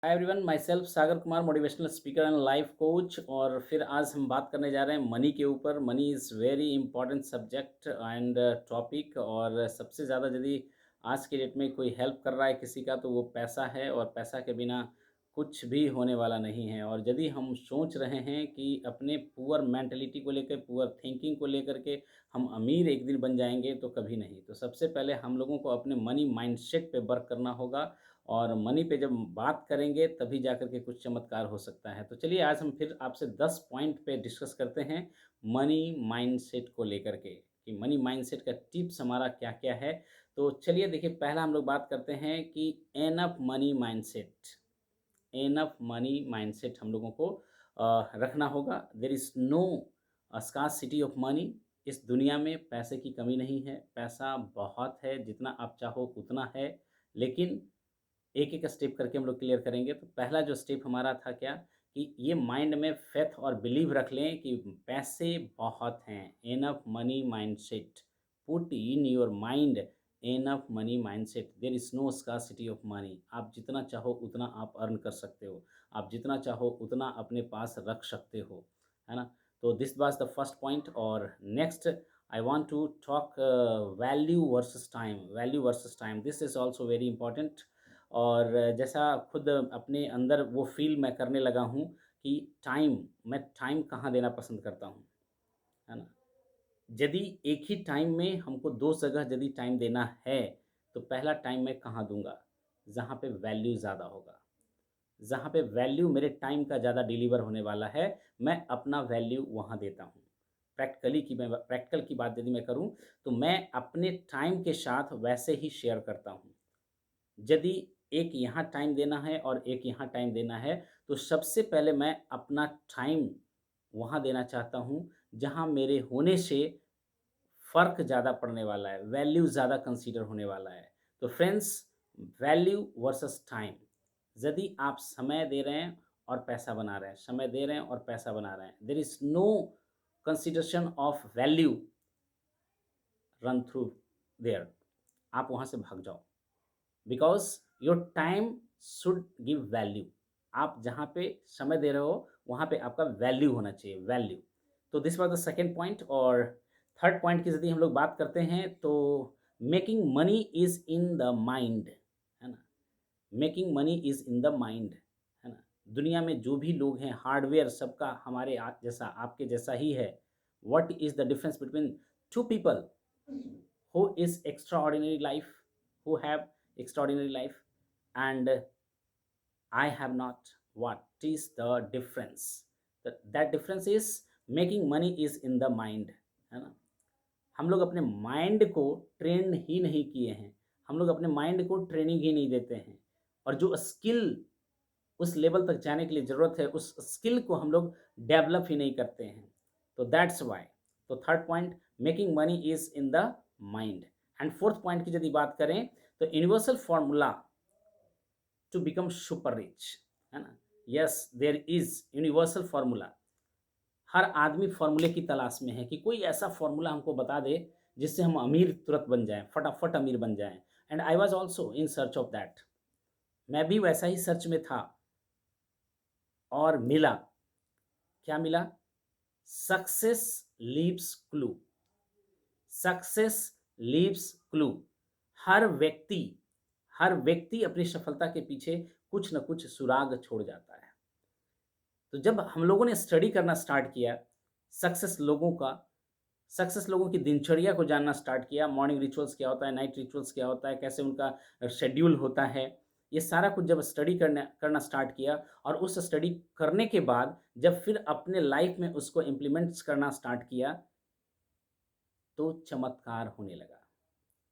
Hi everyone, my self Sagar Kumar, motivational speaker and life coach. और फिर आज हम बात करने जा रहे हैं मनी के ऊपर। Money is very important subject and topic. और सबसे ज़्यादा यदि आज की डेट में कोई हेल्प कर रहा है किसी का तो वो पैसा है, और पैसा के बिना कुछ भी होने वाला नहीं है। और यदि हम सोच रहे हैं कि अपने पुअर मेंटलिटी को लेकर, पुअर थिंकिंग को लेकर के हम अमीर एक दिन बन जाएंगे, तो कभी नहीं। तो सबसे पहले हम लोगों को अपने मनी माइंडसेट पे वर्क करना होगा, और मनी पे जब बात करेंगे तभी जाकर के कुछ चमत्कार हो सकता है। तो चलिए आज हम फिर आपसे 10 पॉइंट पे डिस्कस करते हैं मनी माइंडसेट को लेकर के, कि मनी माइंडसेट का टिप्स हमारा क्या-क्या है। तो चलिए देखिए, पहला हम लोग बात करते हैं कि enough money mindset. Enough money mindset हम लोगों को रखना होगा। There is no scarcity of money. इस दुनिया में पैसे की कमी नहीं है, पैसा बहुत है, जितना आप चाहो उतना है। लेकिन एक-एक स्टेप करके हम लोग क्लियर करेंगे। तो पहला जो स्टेप हमारा था क्या, कि ये माइंड में फेथ और बिलीव रख लें कि पैसे बहुत हैं। Enough money mindset, put in your mind enough money mindset, there is no scarcity of money. आप जितना चाहो उतना आप अर्न कर सकते हो, आप जितना चाहो उतना अपने पास रख सकते हो, है ना? तो this was the first point. और next I want to talk value versus time. Value versus time, this is also very important. और जैसा खुद अपने अंदर वो फ़ील मैं करने लगा हूँ कि मैं टाइम कहाँ देना पसंद करता हूँ, है ना? यदि एक ही टाइम में हमको 2 जगह यदि टाइम देना है, तो पहला टाइम मैं कहाँ दूँगा? जहाँ पे वैल्यू ज़्यादा होगा, जहाँ पे वैल्यू मेरे टाइम का ज़्यादा डिलीवर होने वाला है, मैं अपना वैल्यू वहाँ देता हूँ। प्रैक्टिकल की बात यदि मैं करूँ, तो मैं अपने टाइम के साथ वैसे ही शेयर करता हूँ। यदि एक यहाँ टाइम देना है और एक यहाँ टाइम देना है, तो सबसे पहले मैं अपना टाइम वहाँ देना चाहता हूँ, जहाँ मेरे होने से फ़र्क ज़्यादा पड़ने वाला है, वैल्यू ज़्यादा कंसीडर होने वाला है। तो फ्रेंड्स, वैल्यू वर्सेस टाइम। यदि आप समय दे रहे हैं और पैसा बना रहे हैं, समय दे रहे हैं और पैसा बना रहे हैं, there is no consideration of value, run through there. आप वहाँ से भाग जाओ। Because your time should give value. आप जहाँ पे समय दे रहे हो, वहाँ पे आपका वैल्यू होना चाहिए, वैल्यू। तो this was the second point. और थर्ड पॉइंट की यदि हम लोग बात करते हैं, तो making money is in the mind, है ना? Making money is in the mind, है ना? दुनिया में जो भी लोग हैं, हार्डवेयर सबका हमारे जैसा, आपके जैसा ही है। What is the difference between two people who is extraordinary life, who have extraordinary life, and I have not? What is the difference? That difference is making money is in the mind, है ना? हम लोग अपने mind को train ही नहीं किए हैं, हम लोग अपने माइंड को ट्रेनिंग ही नहीं देते हैं। और जो स्किल उस लेवल तक जाने के लिए ज़रूरत है, उस स्किल को हम लोग डेवलप ही नहीं करते हैं। तो दैट्स व्हाई। तो third point, making money is in the mind. And fourth point की यदि बात करें, तो universal formula to become super rich, है ना? Yes, there is universal formula. हर आदमी फॉर्मूले की तलाश में है कि कोई ऐसा फॉर्मूला हमको बता दे जिससे हम अमीर तुरंत बन जाएँ, फटाफट अमीर बन जाएँ। And I was also in search of that. मैं भी वैसा ही सर्च में था, और मिला। क्या मिला? Success leaves clue. Success leaves clue. हर व्यक्ति हर व्यक्ति अपनी सफलता के पीछे कुछ न कुछ सुराग छोड़ जाता है। तो जब हम लोगों ने स्टडी करना स्टार्ट किया सक्सेस लोगों का, सक्सेस लोगों की दिनचर्या को जानना स्टार्ट किया, मॉर्निंग रिचुअल्स क्या होता है, नाइट रिचुअल्स क्या होता है, कैसे उनका शेड्यूल होता है, ये सारा कुछ जब स्टडी करना करना स्टार्ट किया, और उस स्टडी करने के बाद जब फिर अपने लाइफ में उसको इम्प्लीमेंट्स करना स्टार्ट किया, तो चमत्कार होने लगा,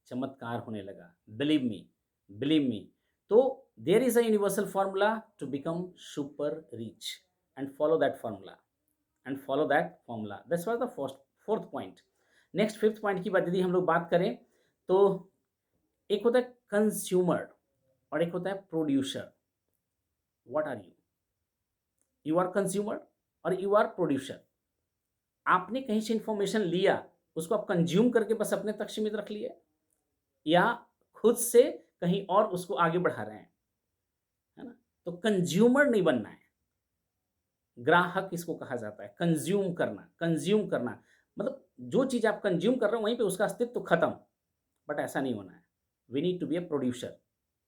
चमत्कार होने लगा। Believe me, believe me. तो there is a universal formula to become super rich, and follow that formula, and follow that formula. This was the first fourth point. Next fifth point की बात यदि हम लोग बात करें, तो एक होता है कंज्यूमर और एक होता है producer. What are you? You are consumer और यू आर प्रोड्यूसर। आपने कहीं से इंफॉर्मेशन लिया, उसको आप कंज्यूम करके बस अपने तक सीमित रख लिए, या खुद से कहीं और उसको आगे बढ़ा रहे हैं, है ना? तो कंज्यूमर नहीं बनना है, ग्राहक इसको कहा जाता है। कंज्यूम करना मतलब जो चीज़ आप कंज्यूम कर रहे हो वहीं पे उसका अस्तित्व तो खत्म, बट ऐसा नहीं होना है। We need to be a producer.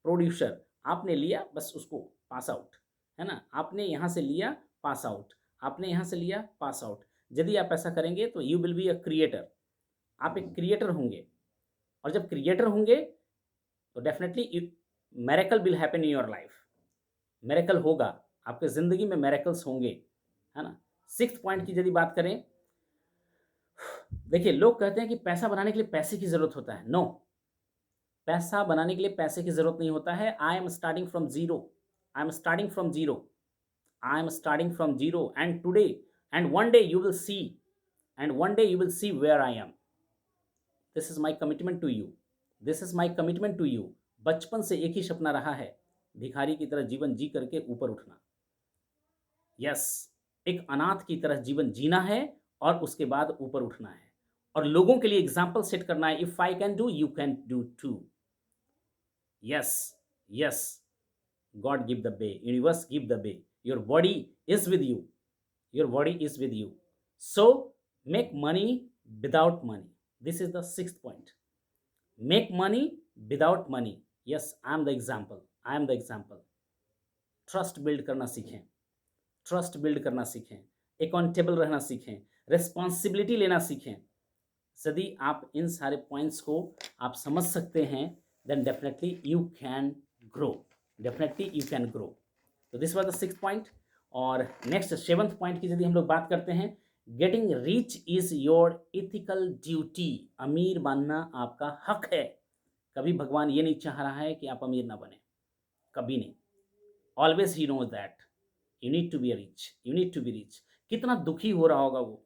Producer आपने लिया बस उसको पास आउट, है ना? आपने यहाँ से लिया पास आउट, आपने यहाँ से लिया पास आउट। यदि आप ऐसा करेंगे तो you will be a creator, आप एक क्रिएटर होंगे। और जब क्रिएटर होंगे तो definitely miracle will happen in your life. Miracle होगा, आपके ज़िंदगी में मिरेकल्स होंगे, है ना? सिक्स्थ पॉइंट की यदि बात करें, देखिए लोग कहते हैं कि पैसा बनाने के लिए पैसे की ज़रूरत होता है। नो, पैसा बनाने के लिए पैसे की ज़रूरत नहीं होता है। I am starting from zero, I am starting from zero, I am starting from zero and today and one day you will see, and one day you will see where I am. This is my commitment to you, this is my commitment to you. बचपन से एक ही सपना रहा है, भिखारी की तरह जीवन जी करके ऊपर उठना। यस, एक अनाथ की तरह जीवन जीना है और उसके बाद ऊपर उठना है और लोगों के लिए एग्जाम्पल सेट करना है। If I can do, you can do too. Yes, yes, God give the way, universe give the way, your body is with you, your body is with you. So make money without money, this is the sixth point. Make money without money. Yes, I am the example, I am the example. Trust build करना सीखें, trust build करना सीखें, accountable रहना सीखें, responsibility लेना सीखें। यदि आप इन सारे पॉइंट्स को आप समझ सकते हैं, then definitely you can grow, definitely you can grow. तो this was the sixth point. और नेक्स्ट सेवंथ पॉइंट की यदि हम लोग बात करते हैं, getting rich is your ethical duty. अमीर बनना आपका हक है। कभी भगवान ये नहीं चाह रहा है कि आप अमीर ना बने, कभी नहीं। Always he knows that you need to be rich, you need to be rich. कितना दुखी हो रहा होगा वो।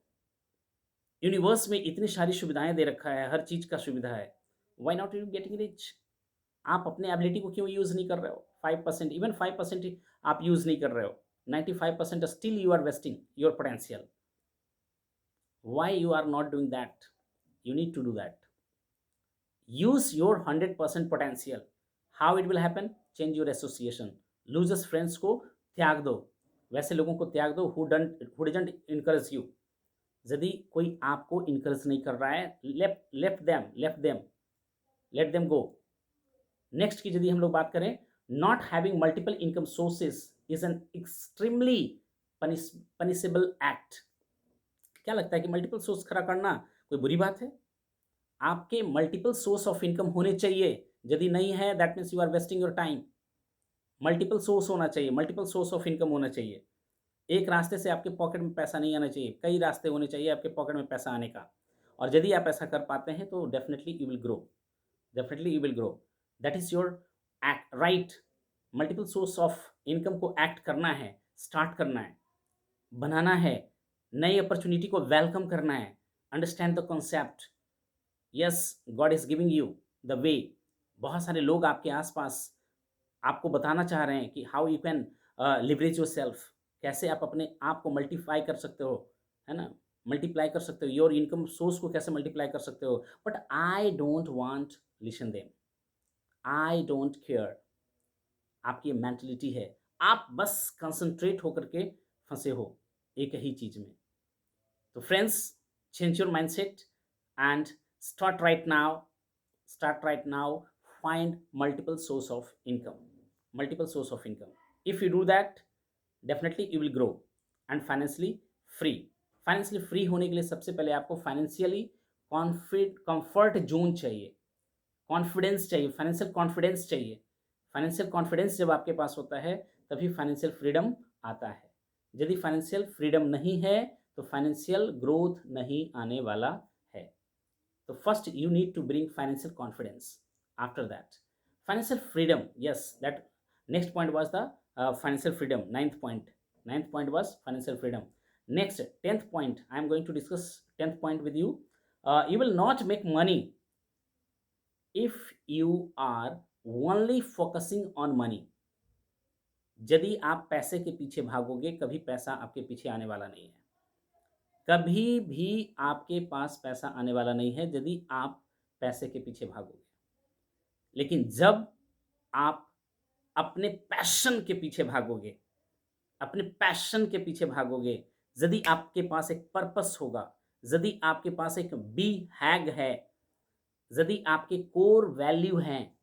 यूनिवर्स में इतनी सारी सुविधाएं दे रखा है, हर चीज का सुविधा है, why not you getting rich? आप अपने एबिलिटी को क्यों यूज नहीं कर रहे हो? 5%, इवन 5% आप यूज नहीं कर रहे हो। 95% still you are wasting your potential. Why you are not doing that? You need to do that. Use your 100% potential. How it will happen? Change your association. Losers friends को त्याग दो, वैसे लोगों को त्याग दो हु डजंट इनकरेज यू। यदि कोई आपको इनकरेज नहीं कर रहा है, लेट देम गो। नेक्स्ट की यदि हम लोग बात करें, not having multiple income sources is an extremely punishable act. क्या लगता है कि मल्टीपल सोर्स खड़ा करना कोई बुरी बात है? आपके मल्टीपल सोर्स ऑफ इनकम होने चाहिए। यदि नहीं है, that means you are wasting your time. Multiple source होना चाहिए, मल्टीपल सोर्स ऑफ इनकम होना चाहिए। एक रास्ते से आपके पॉकेट में पैसा नहीं आना चाहिए, कई रास्ते होने चाहिए आपके पॉकेट में पैसा आने का। और यदि आप ऐसा कर पाते हैं तो definitely you will grow, definitely you will grow. That is your act right. Multiple source of income को एक्ट करना है, स्टार्ट करना है, बनाना है, नई अपॉर्चुनिटी को वेलकम करना है। Understand the concept. Yes, God is giving you the way. बहुत सारे लोग आपके आसपास आपको बताना चाह रहे हैं कि how you can leverage your self, कैसे आप अपने आप को मल्टीप्लाई कर सकते हो, है ना? मल्टीप्लाई कर सकते हो, योर इनकम सोर्स को कैसे मल्टीप्लाई कर सकते हो। But I don't want listen them, I don't care. आपकी ये मेंटलिटी है, आप बस कंसंट्रेट होकर के फंसे हो एक ही चीज में। तो friends, change your mindset and start right now, start right now. Find multiple source of income, multiple source of income. If you do that, definitely you will grow and financially free। Financially free होने के लिए सबसे पहले आपको financially comfort zone चाहिए, confidence चाहिए, financial confidence चाहिए। Financial confidence जब आपके पास होता है तभी फाइनेंशियल फ्रीडम आता है। यदि फाइनेंशियल फ्रीडम नहीं है तो फाइनेंशियल ग्रोथ नहीं आने वाला है। तो first you need to bring financial confidence, after that financial freedom। Yes, that next point was the financial freedom, ninth point was financial freedom। Next, 10th point, I am going to discuss 10th point with you। You will not make money if you are only focusing on money। यदि आप पैसे के पीछे भागोगे, कभी पैसा आपके पीछे आने वाला नहीं है, कभी भी आपके पास पैसा आने वाला नहीं है यदि आप पैसे के पीछे भागोगे। लेकिन जब आप अपने पैशन के पीछे भागोगे, अपने पैशन के पीछे भागोगे, यदि आपके पास एक पर्पस होगा, यदि आपके पास एक बी हैग है, यदि आपके कोर वैल्यू हैं,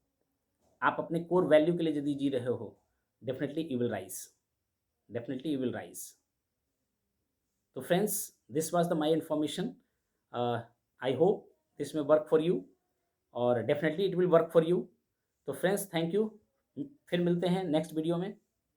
आप अपने कोर वैल्यू के लिए यदि जी रहे हो, definitely you will rise, definitely you will rise. तो friends, this was the my information. I hope this may work for you और definitely it will work for you. तो फ्रेंड्स, थैंक यू। फिर मिलते हैं नेक्स्ट वीडियो में।